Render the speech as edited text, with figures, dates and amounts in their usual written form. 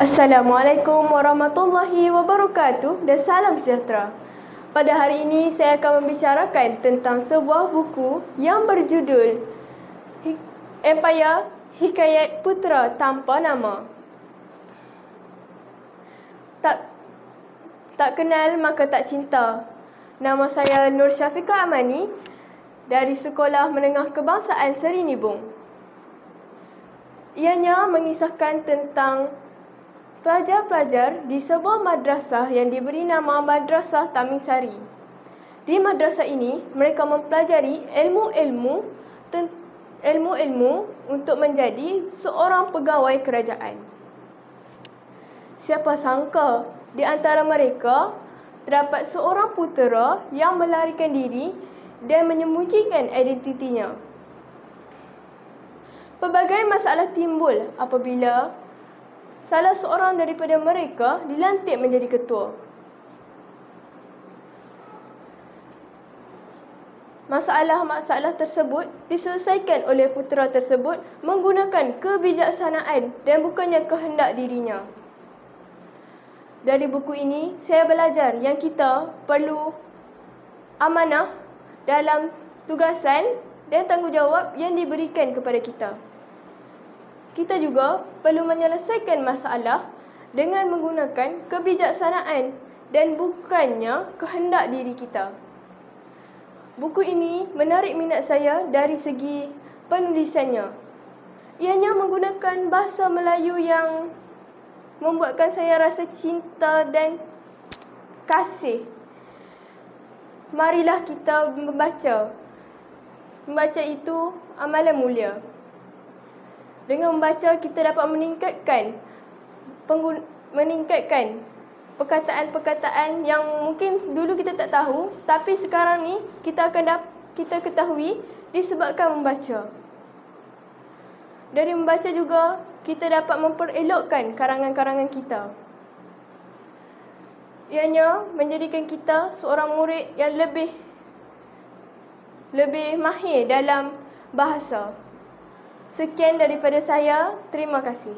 Assalamualaikum warahmatullahi wabarakatuh dan salam sejahtera. Pada hari ini saya akan membicarakan tentang sebuah buku yang berjudul Empire Hikayat Putera Tanpa Nama. Tak kenal maka tak cinta. Nama saya Nur Syafiqah Amani dari Sekolah Menengah Kebangsaan Seri Nibong. Ianya mengisahkan tentang pelajar-pelajar di sebuah madrasah yang diberi nama Madrasah Tamim Sari. Di madrasah ini, mereka mempelajari ilmu-ilmu untuk menjadi seorang pegawai kerajaan. Siapa sangka di antara mereka terdapat seorang putera yang melarikan diri dan menyembunyikan identitinya. Pelbagai masalah timbul apabila salah seorang daripada mereka dilantik menjadi ketua. Masalah-masalah tersebut diselesaikan oleh putera tersebut menggunakan kebijaksanaan dan bukannya kehendak dirinya. Dari buku ini, saya belajar yang kita perlu amanah dalam tugasan dan tanggungjawab yang diberikan kepada kita. Kita juga perlu menyelesaikan masalah dengan menggunakan kebijaksanaan dan bukannya kehendak diri kita. Buku ini menarik minat saya dari segi penulisannya. Ianya menggunakan bahasa Melayu yang membuatkan saya rasa cinta dan kasih. Marilah kita membaca. Membaca itu amalan mulia. Dengan membaca, kita dapat meningkatkan perkataan-perkataan yang mungkin dulu kita tak tahu, tapi sekarang ni kita ketahui disebabkan membaca. Dari membaca juga, kita dapat memperelokkan karangan-karangan kita. Ianya menjadikan kita seorang murid yang lebih mahir dalam bahasa. Sekian daripada saya. Terima kasih.